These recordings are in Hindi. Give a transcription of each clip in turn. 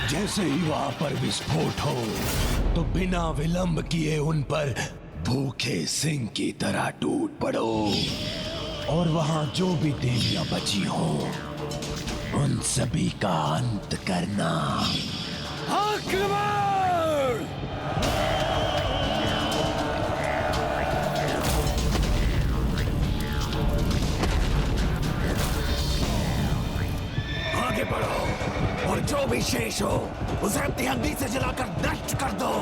जैसे ही वहां पर विस्फोट हो तो बिना विलंब किए उन पर भूखे सिंह की तरह टूट पड़ो और वहां जो भी देवियां बची हो उन सभी का अंत करना। आक्रमण! आगे बढ़ो और जो भी शेष हो उसे अपनी अग्नि से जलाकर नष्ट कर दो।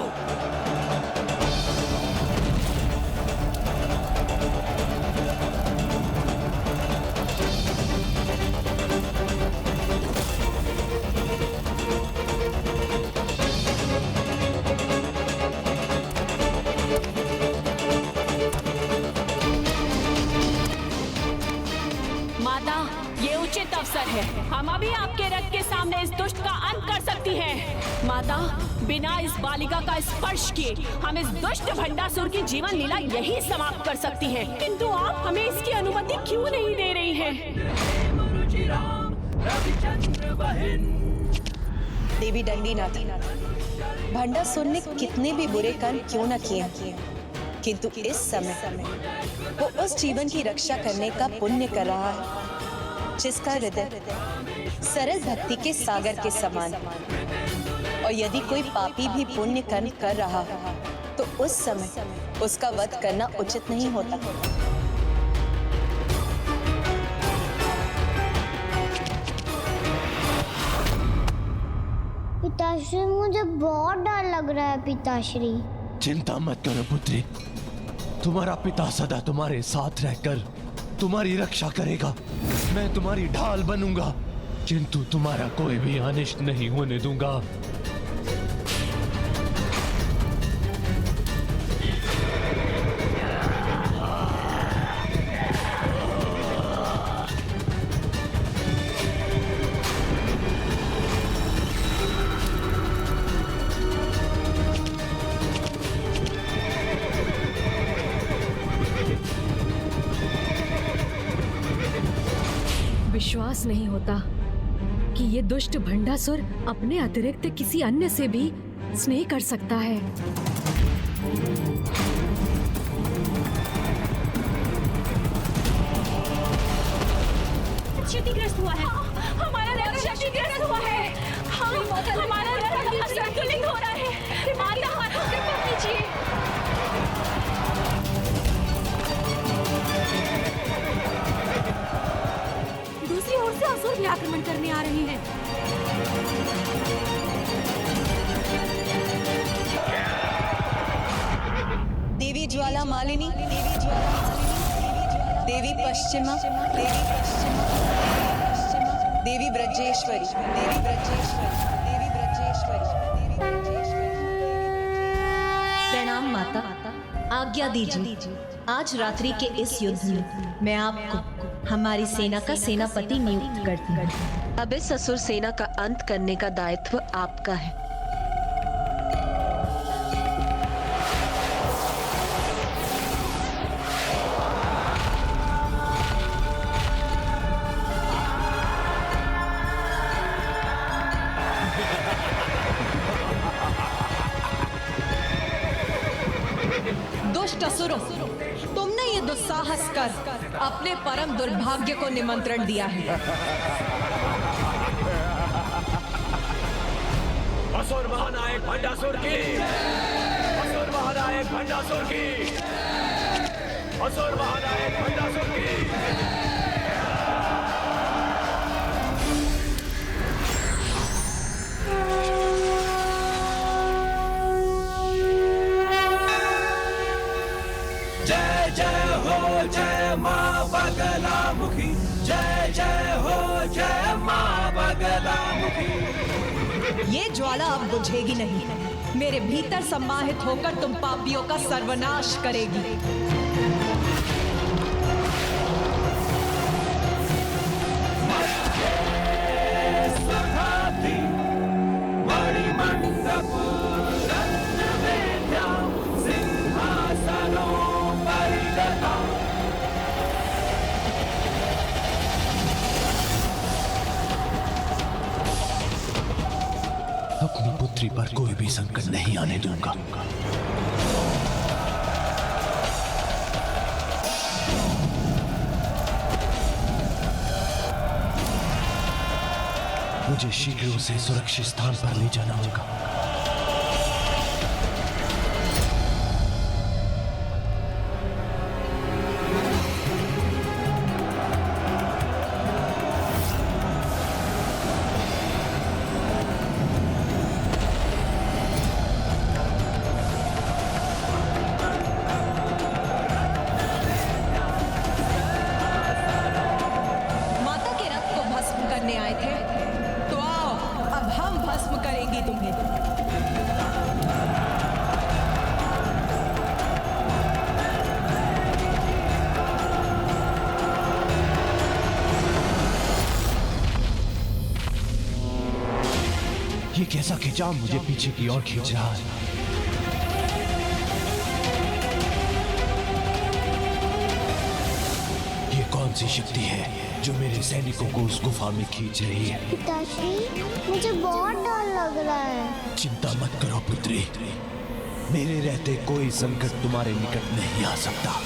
माता, ये उचित अवसर है। हम अभी आपके रथ के सामने इस दुष्ट का अंत कर सकती हैं। माता, बिना इस बालिका का स्पर्श किए हम इस दुष्ट भंडासुर की जीवन लीला यही समाप्त कर सकती हैं। किंतु आप हमें इसकी अनुमति क्यों नहीं दे रही हैं? देवी दंडी नाथ, भंडासुर ने कितने भी बुरे कर्म क्यों न किए, किंतु इस समय वो उस जीवन की रक्षा करने का पुण्य कर रहा है जिसका हृदय सरल भक्ति के सागर के समान। और यदि कोई पापी भी पुण्य कर्म कर रहा है तो उस समय उसका वध करना उचित नहीं होता। पिताश्री, मुझे बहुत डर लग रहा है पिताश्री। चिंता मत करो पुत्री, तुम्हारा पिता सदा तुम्हारे साथ रहकर तुम्हारी रक्षा करेगा। मैं तुम्हारी ढाल बनूंगा किंतु तुम्हारा कोई भी अनिष्ट नहीं होने दूंगा। विश्वास नहीं होता कि ये दुष्ट भंडासुर अपने अतिरिक्त किसी अन्य से भी स्नेह कर सकता है। क्षतिग्रस्त हुआ है। हमारा रथ क्षतिग्रस्त हुआ है। हमारा रथ असंतुलित हो रहा है। माता, कृपा कीजिए। दूसरी ओर से असुर भी आक्रमण करने आ रहे हैं। देवी ज्वाला मालिनी, देवी पश्चिमा, देवी ब्रजेश्वरी, प्रणाम माता, आज्ञा दीजिए। आज रात्रि के इस युद्ध में मैं आपको हमारी सेना का सेनापति नियुक्त करती हूँ। अब इस असुर सेना का अंत करने का दायित्व आपका है। दुष्ट असुरों, तुमने ये दुस्साहस कर अपने परम दुर्भाग्य को निमंत्रण दिया है। असुर महानायक भंडासुर की, असुर महानायक भंडासुर की, असुर महानायक भंडासुर की। जय जय हो जय मां बगलामुखी, जय जय हो जय मां बगलामुखी। ये ज्वाला अब बुझेगी नहीं। मेरे भीतर सम्माहित होकर तुम पापियों का सर्वनाश करेगी। अपनी पुत्री पर कोई भी संकट नहीं आने दूंगा। मुझे शीघ्र उसे सुरक्षित स्थान पर ले जाना होगा। आए थे तो आओ, अब हम भस्म करेंगे तुम्हें। ये कैसा खिंचाव मुझे पीछे की ओर खींच रहा है? ये कौन सी शक्ति है जो मेरे सैनिकों को उस गुफा में खींच रही है? पिताश्री, मुझे बहुत डर लग रहा है। चिंता मत करो पुत्री, मेरे रहते कोई संकट तुम्हारे निकट नहीं आ सकता।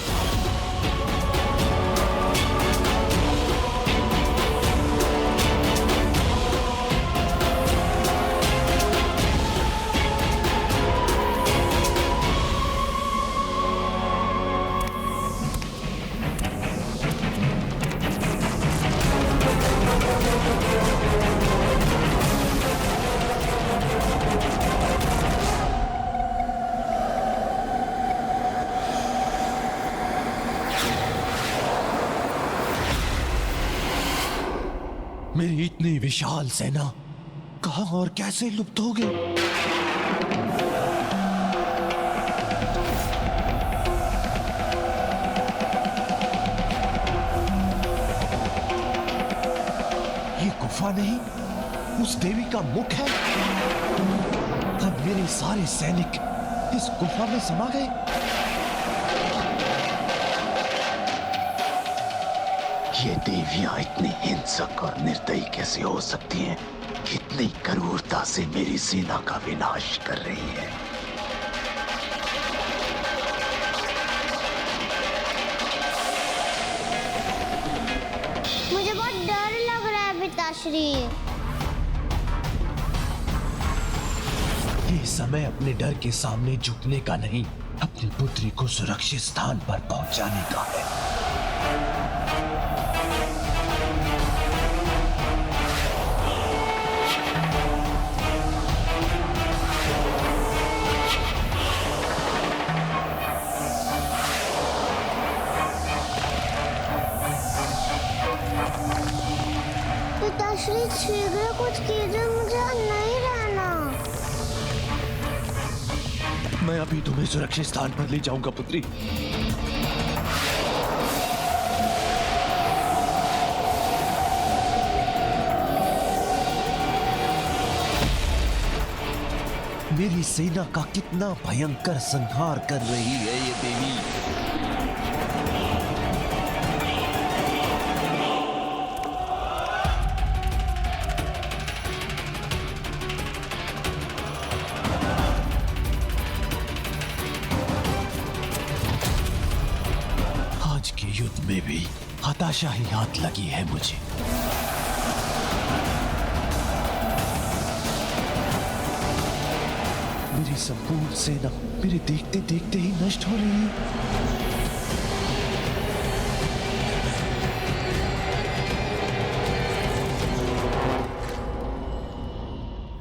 मेरी इतनी विशाल सेना कहां और कैसे लुप्त हो गई? ये गुफा नहीं, उस देवी का मुख है। अब मेरे सारे सैनिक इस गुफा में समा गए। ये देवियां इतनी हिंसक और निर्दयी कैसे हो सकती हैं? कितनी क्रूरता से मेरी सेना का विनाश कर रही है। मुझे बहुत डर लग रहा है पिताश्री। ये समय अपने डर के सामने झुकने का नहीं, अपनी पुत्री को सुरक्षित स्थान पर पहुंचाने का है। पिताश्री, शीघ्र कुछ कीजिए, मुझे नहीं रहना। मैं अभी तुम्हें सुरक्षित स्थान पर ले जाऊंगा पुत्री। मेरी सेना का कितना भयंकर संहार कर रही है ये देवी। आज के युद्ध में भी हताशा ही हाथ लगी है मुझे। मेरी संपूर्ण सेना मेरे देखते देखते ही नष्ट हो रही है।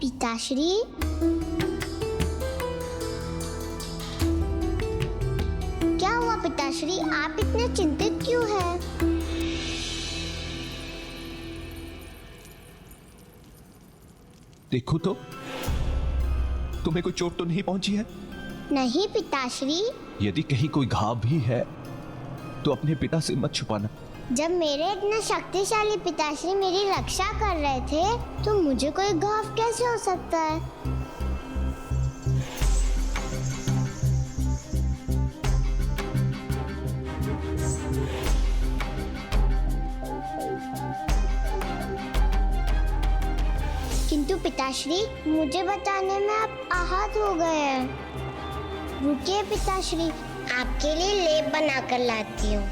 पिताश्री, क्या हुआ पिताश्री? आप इतने चिंतित क्यों हैं? देखो तो, तुम्हें कोई चोट तो नहीं पहुंची है? नहीं पिताश्री। यदि कहीं कोई घाव भी है तो अपने पिता से मत छुपाना। जब मेरे इतने शक्तिशाली पिताश्री मेरी रक्षा कर रहे थे तो मुझे कोई घाव कैसे हो सकता है? किंतु पिताश्री मुझे बचाने में आप आहत हो गए हैं। रुकिए पिताश्री, आपके लिए लेप बनाकर लाती हूँ।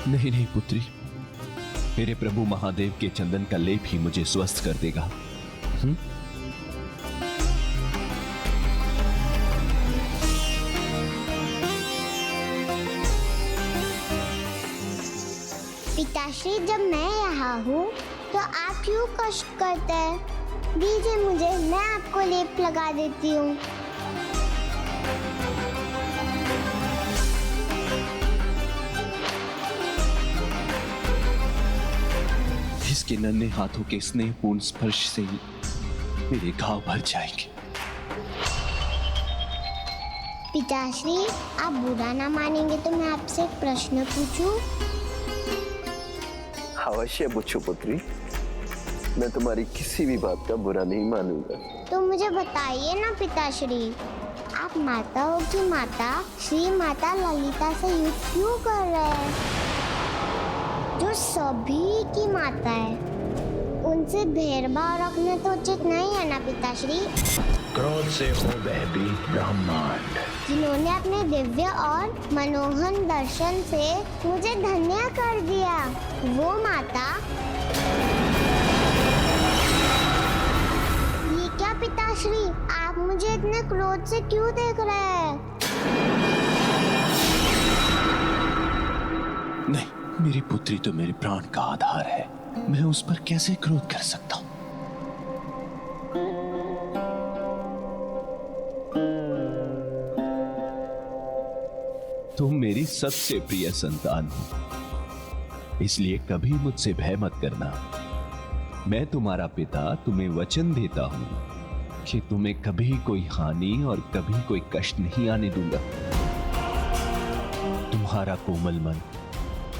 नहीं नहीं पुत्री, मेरे प्रभु महादेव के चंदन का लेप ही मुझे स्वस्थ कर देगा। पिताश्री जब मैं यहाँ हूँ तो आप क्यों कष्ट करते हैं? दीजिए मुझे, मैं आपको लेप लगा देती हूँ। इसके नन्हे हाथों के स्नेहपूर्ण स्पर्श से ही मेरे घाव भर जाएंगे। पिताश्री आप बुरा ना मानेंगे तो मैं आपसे एक प्रश्न पूछूं? अवश्य पूछो पुत्री, मैं तुम्हारी किसी भी बात का बुरा नहीं मानूंगा। तो मुझे बताइए ना पिताश्री, आप माताओं की माता श्री माता ललिता से युद्ध क्यों कर रहे हैं, जो सभी की माता है? उनसे भेदभाव रखना तो उचित नहीं है ना पिताश्री? क्रोध से हो वह भी ब्रह्मांड, जिन्होंने अपने दिव्य और मनोहर दर्शन से मुझे धन्य कर दिया, वो माता। ये क्या पिताश्री, आप मुझे इतने क्रोध से क्यों देख रहे हैं? नहीं, मेरी पुत्री तो मेरे प्राण का आधार है, मैं उस पर कैसे क्रोध कर सकता हूं? तुम मेरी सबसे प्रिय संतान हो, इसलिए कभी मुझसे भय मत करना। मैं तुम्हारा पिता तुम्हें वचन देता हूं कि तुम्हें कभी कोई हानि और कभी कोई कष्ट नहीं आने दूंगा। तुम्हारा कोमल मन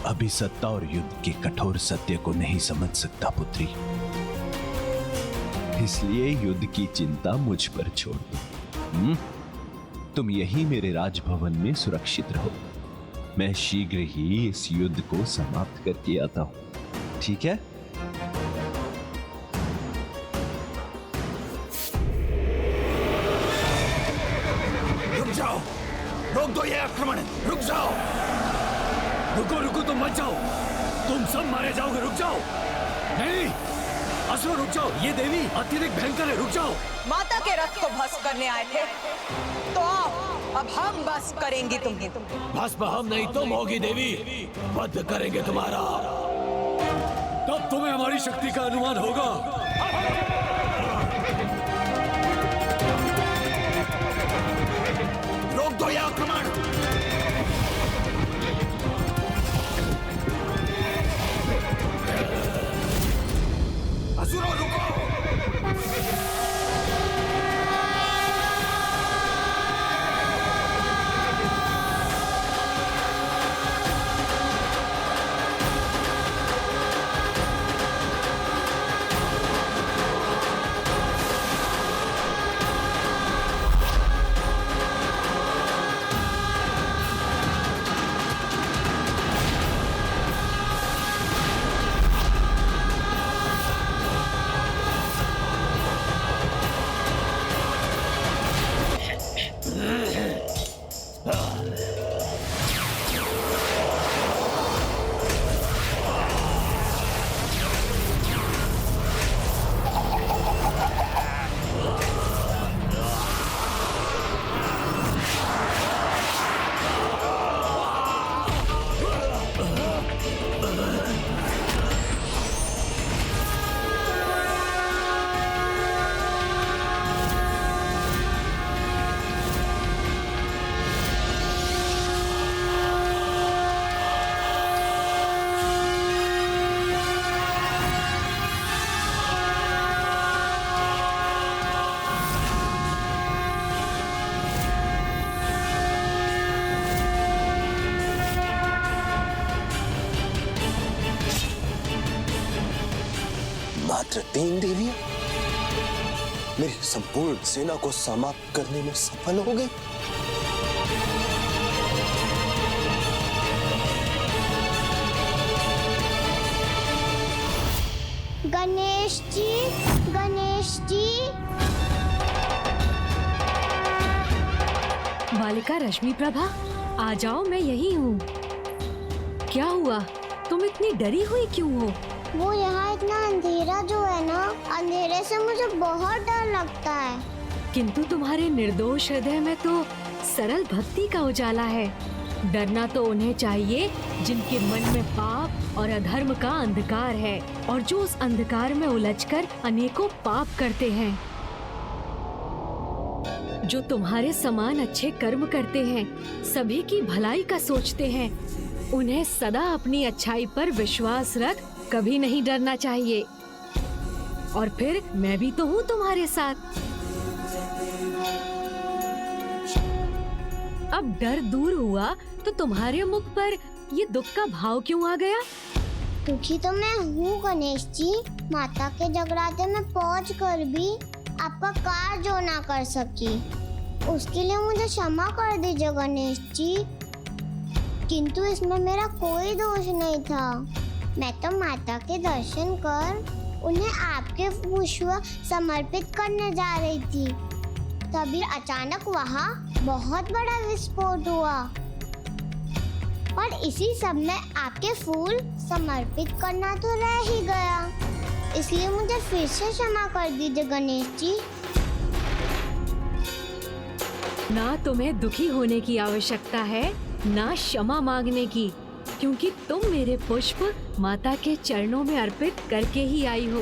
अभी सत्ता और युद्ध के कठोर सत्य को नहीं समझ सकता पुत्री, इसलिए युद्ध की चिंता मुझ पर छोड़ दो। तुम यहीं मेरे राजभवन में सुरक्षित रहो, मैं शीघ्र ही इस युद्ध को समाप्त करके आता हूं, ठीक है? रुक जाओ, रोक दो ये आक्रमण, रुक जाओ। रुको रुको, तुम मत जाओ, तुम सब मारे जाओगे, रुक जाओ। नहीं असुर, रुक जाओ, ये देवी अत्यधिक भयंकर है, रुक जाओ। माता के रथ को भस्म करने आए थे तो आओ, अब हम भस्म करेंगे तुम्हें। भस्म हम नहीं, तुम होगी देवी, वध करेंगे तुम्हारा, तब तुम्हें हमारी शक्ति का अनुमान होगा। रोक दो ये आक्रमण। असुरों रुको। मात्र 3 देवियां मेरी संपूर्ण सेना को समाप्त करने में सफल हो गई। गणेश जी, गणेश जी। बालिका रश्मि प्रभा, आ जाओ, मैं यही हूँ। क्या हुआ, तुम इतनी डरी हुई क्यों हो? वो यहाँ इतना अंधेरा जो है ना, अंधेरे से मुझे बहुत डर लगता है। किंतु तुम्हारे निर्दोष हृदय में तो सरल भक्ति का उजाला है। डरना तो उन्हें चाहिए जिनके मन में पाप और अधर्म का अंधकार है और जो उस अंधकार में उलझकर अनेकों पाप करते हैं। जो तुम्हारे समान अच्छे कर्म करते हैं, सभी की भलाई का सोचते हैं, उन्हें सदा अपनी अच्छाई पर विश्वास रख कभी नहीं डरना चाहिए। और फिर मैं भी तो हूँ तुम्हारे साथ। अब डर दूर हुआ तो तुम्हारे मुख पर ये दुख का भाव क्यों आ गया? दुखी तो मैं हूँ गणेश जी। माता के जगराते में पहुँच कर भी आपका कार्य जो ना कर सकी, उसके लिए मुझे क्षमा कर दीजिए गणेश जी। किंतु इसमें मेरा कोई दोष नहीं था। मैं तो माता के दर्शन कर उन्हें आपके पुष्प समर्पित करने जा रही थी, तभी अचानक वहाँ बहुत बड़ा विस्फोट हुआ और इसी सब में आपके फूल समर्पित करना तो रह ही गया। इसलिए मुझे फिर से क्षमा कर दीजिए गणेश जी। ना तुम्हें दुखी होने की आवश्यकता है, ना क्षमा मांगने की, क्योंकि तुम मेरे पुष्प माता के चरणों में अर्पित करके ही आई हो।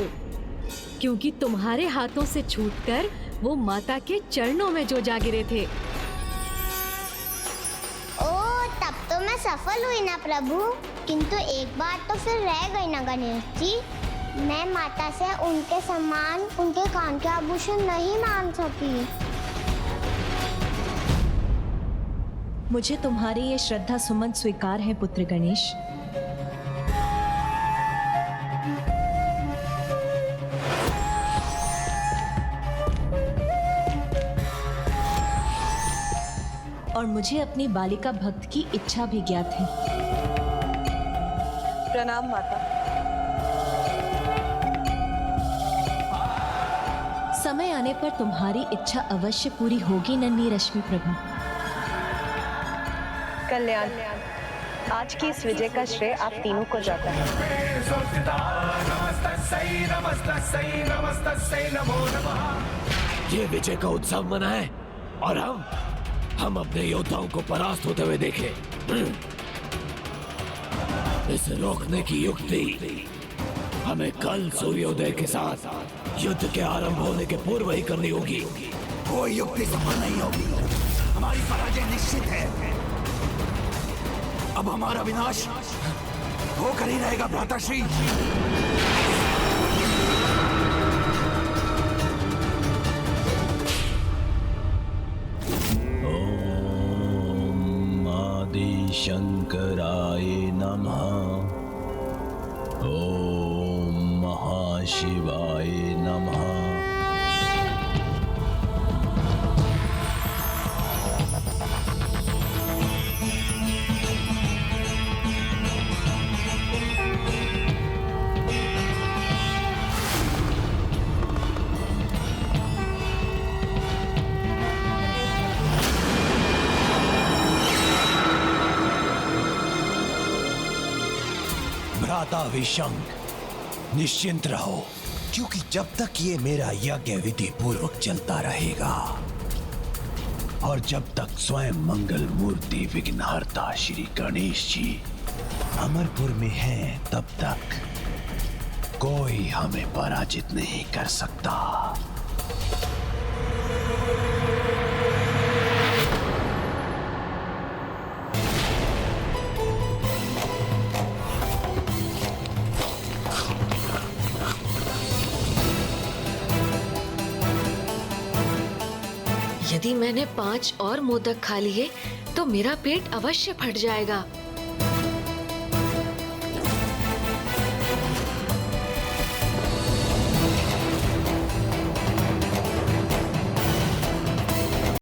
क्योंकि तुम्हारे हाथों से छूटकर वो माता के चरणों में जो जा गिरे थे। ओ, तब तो मैं सफल हुई ना प्रभु। किंतु एक बात तो फिर रह गई ना गणेश जी। मैं माता से उनके सम्मान, उनके कान के आभूषण नहीं मांग सकी। मुझे तुम्हारी ये श्रद्धा सुमन स्वीकार है पुत्र गणेश। और मुझे अपनी बालिका भक्त की इच्छा भी ज्ञात है। प्रणाम माता। समय आने पर तुम्हारी इच्छा अवश्य पूरी होगी नन्ही रश्मि प्रभा। कल्याण, आज की इस विजय का श्रेय आप तीनों को जाता है। ये विजय का उत्सव मनाएं और हम अपने योद्धाओं को परास्त होते हुए देखें। इसे रोकने की युक्ति हमें कल सूर्योदय के साथ युद्ध के आरंभ होने के पूर्व ही करनी होगी। कोई युक्ति सफल नहीं होगी, हमारी पराजय निश्चित है। अब हमारा विनाश होकर ही रहेगा भ्राताश्री। शंकराय नमः। ओम महाशिवाय नमः। भ्राता विशंक, निश्चिंत रहो, क्योंकि जब तक ये मेरा यज्ञ विधि पूर्वक चलता रहेगा और जब तक स्वयं मंगल मूर्ति विघ्नहर्ता श्री गणेश जी अमरपुर में हैं, तब तक कोई हमें पराजित नहीं कर सकता। यदि मैंने 5 और मोदक खा लिए तो मेरा पेट अवश्य फट जाएगा।